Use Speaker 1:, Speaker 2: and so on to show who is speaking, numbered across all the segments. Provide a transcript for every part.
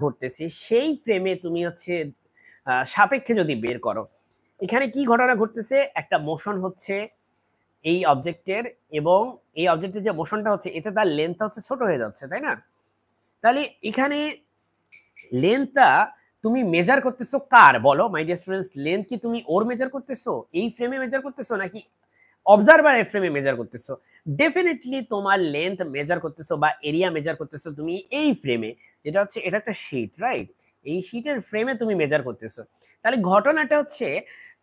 Speaker 1: ঘটতেছে সেই ফ্রেমে তুমি হচ্ছে সাপেক্ষে যদি বের করো, এখানে কি ঘটনা ঘটতেছে, একটা মোশন হচ্ছে এই অবজেক্টের, এবং এই অবজেক্টের যে মোশনটা হচ্ছে এতে তার লেন্থটা হচ্ছে ছোট হয়ে যাচ্ছে, তাই না? তাহলে এখানে লেন্থটা তুমি মেজার করতেছো কার, বলো মাই ডিয়ার স্টুডেন্টস? লেন্থ কি তুমি ওর মেজার করতেছো, এই ফ্রেমে মেজার করতেছো, নাকি অবজারভারের ফ্রেমে মেজার করতেছো? ডেফিনেটলি তোমার লেন্থ মেজার করতেছো বা এরিয়া মেজার করতেছো তুমি এই ফ্রেমে, যেটা হচ্ছে এটা একটা শীট, রাইট? এই শীটের ফ্রেমে তুমি মেজার করতেছো। তাহলে ঘটনাটা হচ্ছে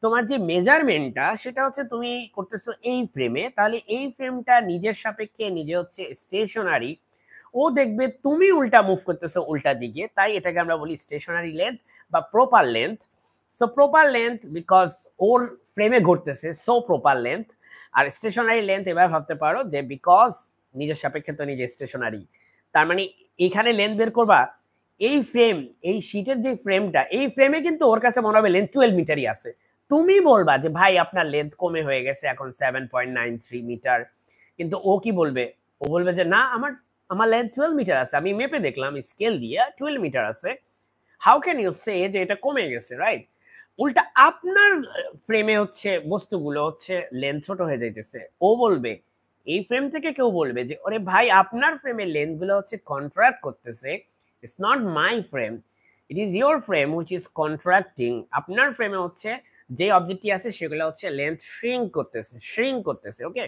Speaker 1: তোমার যে মেজারমেন্টটা সেটা হচ্ছে তুমি করতেছো এই ফ্রেমে, তাহলে এই ফ্রেমটা নিজের সাপেক্ষে নিজে হচ্ছে স্টেশনারি। ও দেখবে তুমি উল্টা মুভ করতেছো উল্টা দিকে, তাই এটাকে আমরা বলি স্টেশনারি লেন্থ বা proper length. So proper length because ওর ফ্রেমে ঘুরতেছে, সো প্রপার লেন্থ। আর স্টেশনারি লেন্থ এবার ভাবতে পারো যে বিকজ নিজের সাপেক্ষে তো নিজে স্টেশনারি, তার মানে এখানে লেন্থ বের করবা এই ফ্রেম, এই শীটের যে ফ্রেমটা, এই ফ্রেমে কিন্তু ওর কাছে মনে হবে লেন্থ 12 মিটারই আছে। তুমি বলবা যে ভাই আপনার লেন্থ কমে হয়ে গেছে এখন 7.93 মিটার, কিন্তু ও কি বলবে? ও বলবে যে না, আমার আমার লেন্থ 12 মিটার আছে, আমি মেপে দেখলাম স্কেল দিয়ে 12 মিটার আছে। হাউ ক্যান ইউ সে যে এটা কমে গেছে, রাইট? উল্টা আপনার ফ্রেমে হচ্ছে বস্তুগুলো হচ্ছে লেন্থ ছোট হয়ে যাইতেছে, ও বলবে, এই ফ্রেম থেকে কেউ বলবে যে ওরে ভাই আপনার ফ্রেমের লেন্থ গুলো হচ্ছে কন্ট্রাক্ট করতেছে, it's not my frame, it is your frame which is contracting. আপনার ফ্রেমে হচ্ছে যে অবজেক্টটি আছে সেগুলো হচ্ছে লেন্থ শ্রিঙ্ক করতেছে, ওকে?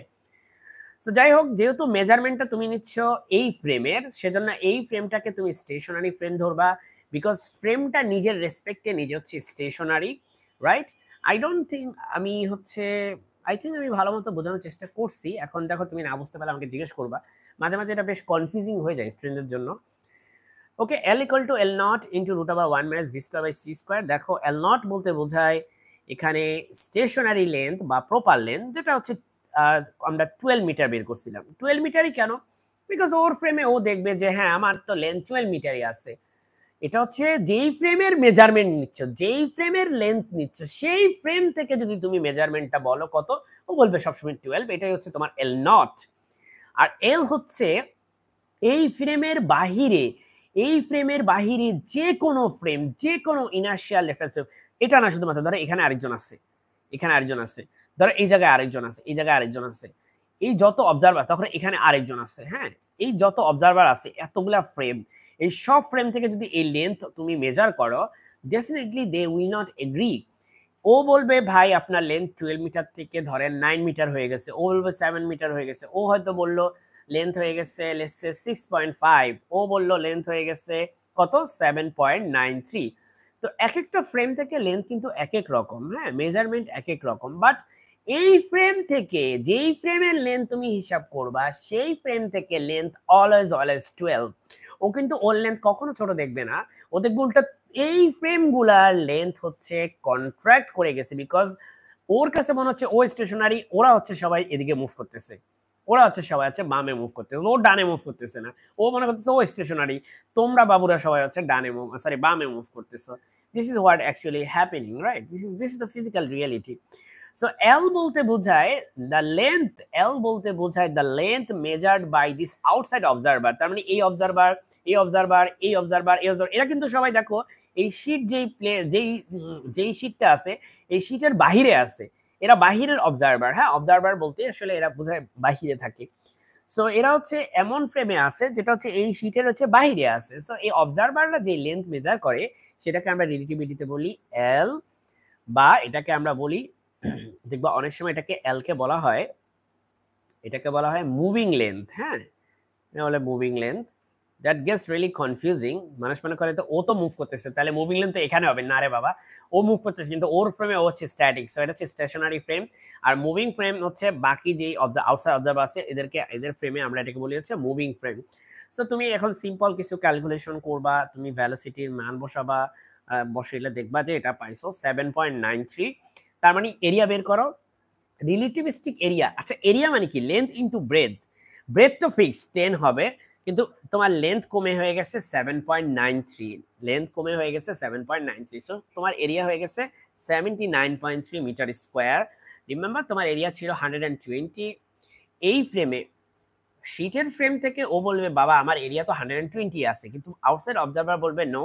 Speaker 1: সো যাই হোক, যেহেতু মেজারমেন্টটা তুমি নিচ্ছ এই ফ্রেমের, সেজন্য এই ফ্রেমটাকে তুমি স্টেশনারি ফ্রেম ধরবা, বিকজ ফ্রেমটা নিজের রেসপেক্টে নিজে হচ্ছে stationary, right? I don't think আমি হচ্ছে, আই থিঙ্ক আমি ভালো মতো বোঝানোর চেষ্টা করছি। এখন দেখো তুমি না বুঝতে পারলে আমাকে জিজ্ঞেস করবা, মাঝে মাঝে এটা বেশ কনফিউজিং হয়ে যায় স্টুডেন্টদের জন্য। Okay, L equal to L not into root over 1 - v² / c²। দেখো এল নট বলতে বোঝায় এখানে স্টেশনারি লেন্থ বা প্রপার লেন্থ, যেটা হচ্ছে আমরা 12 মিটার বের করছিলাম। 12 মিটারই কেন? বিকজ ওর ফ্রেমে ও দেখবে যে হ্যাঁ আমার তো লেন্থ 12 মিটারই আছে। এটা হচ্ছে যেই ফ্রেমের মেজারমেন্ট নিচ্ছ, যেই ফ্রেমের লেন্থ নিচ্ছ, সেই ফ্রেম থেকে যদি তুমি মেজারমেন্টটা বলো কত, ও বলবে সবসময় 12। এটাই হচ্ছে তোমার এল নট। আর এল হচ্ছে এই ফ্রেমের বাহিরে, এই ফ্রেমের বাহিরে যে কোনো ফ্রেম, যে কোনো ইনার্শিয়াল রেফারেন্স ফ্রেম, এটা না শুধুমাত্র, ধরো এখানে আরেকজন আছে, এখানে আরেকজন আছে, ধরো এই জায়গায় আরেকজন আছে, এই জায়গায় আরেকজন আছে, এই যত অবজারভার, তখন এখানে আরেকজন আছে, হ্যাঁ, এই যত অবজারভার আছে এতগুলা ফ্রেম, এই সব ফ্রেম থেকে যদি এই লেন্থ তুমি মেজার করো, definitely they will not agree. ও বলবে ভাই আপনার লেন্থ 12 মিটার থেকে ধরেন 9 মিটার হয়ে গেছে, ও বলবে 7 মিটার হয়ে গেছে, ও হয়তো বললো লেন্থ হয়ে গেছে লেটস সে 6.5, ও বলল লেন্থ হয়ে গেছে কত 7.93। তো এক একটা ফ্রেম থেকে লেন্থ কিন্তু এক এক রকম, হ্যাঁ, মেজারমেন্ট এক এক রকম, বাট এই ফ্রেম থেকে যেই ফ্রেমের লেন্থ তুমি হিসাব করবা সেই ফ্রেম থেকে লেন্থ অলওয়েজ অলওয়েজ 12। ও কিন্তু ওর লেন্থ কখনো ছোট দেখবে না, ও দেখবে উল্টা এই ফ্রেম গুলার লেন্থ হচ্ছে কন্ট্রাক্ট করে গেছে, বিকজ ওর কাছে মনে হচ্ছে ও স্টেশনারি, ওরা হচ্ছে সবাই এদিকে মুভ করতেছে, ওরা হচ্ছে সবাই হচ্ছে বামে মুভ করতেছে, ও ডানে মুভ করতেছে না, ও মনে করতেছে ও স্টেশনারি, তোমরা বাবুরা সবাই হচ্ছে ডানে মুভ, সরি বামে মুভ করতেছো। This is what actually happening, right? This is the physical reality. So L বলতে বোঝায় দ্য লেন্থ, এল বলতে বোঝায় the length measured by this outside observer. তার মানে এই অবজারভার, এই অবজারভার, এই অবজারভার, এই অবজারভার, এরা কিন্তু সবাই দেখো এই শীট যেই শীটটা আছে এই শীটের বাহিরে আছে, এরা বাহিরের অবজারভার, হ্যাঁ, অবজারভার বলতে আসলে এরা বোঝায় বাহিরে থাকে। সো এরা হচ্ছে এমন ফ্রেমে আছে যেটা হচ্ছে এই শীটের হচ্ছে বাহিরে আছে। সো এই অবজারভাররা যে লেন্থ মেজার করে সেটাকে আমরা রিলেটিভিটিতে বলি এল, বা এটাকে আমরা বলি দেখবা অনেক সময় এটাকে এল কে বলা হয়, এটাকে বলা হয় মুভিং লেন্থ, হ্যাঁ, এটা বলে moving length. That gets really confusing. মানুষ মনে করে তো ও তো মুভ করতেছে, তাহলে মুভিং লেন্থ তো এখানে হবে না রে বাবা, ও মুভ করতেছে কিন্তু ওর ফ্রেমে ও হচ্ছে স্ট্যাটিক, সো এটা হচ্ছে স্টেশনারি ফ্রেম। আর মুভিং ফ্রেম হচ্ছে বাকি যে আউটসাইড অবজার্ভার আছে এদের ফ্রেমে আমরা এটাকে বলি হচ্ছে মুভিং ফ্রেম। সো তুমি এখন সিম্পল কিছু ক্যালকুলেশন করবা, তুমি ভ্যালোসিটির মান বসাবা, বসাইলে দেখবা যে এটা পাইছো 7.93। তার মানে এরিয়া বের করো, রিলেটিভিস্টিক এরিয়া। আচ্ছা এরিয়া মানে কি? Length into breadth. ব্রেথ তো ফিক্স 10 হবে, কিন্তু তোমার লেন্থ কমে হয়ে গেছে 7.93, লেন্থ কমে হয়ে গেছে 7.93, সো তোমার এরিয়া হয়ে গেছে 79.3 মিটার স্কোয়ার। রিমেম্বার তোমার এরিয়া ছিল 120। এই ফ্রেমে শিটের ফ্রেম থেকে ও বলবে বাবা আমার এরিয়া তো 120 আছে, কিন্তু আউটসাইড অবজারভার বলবে নো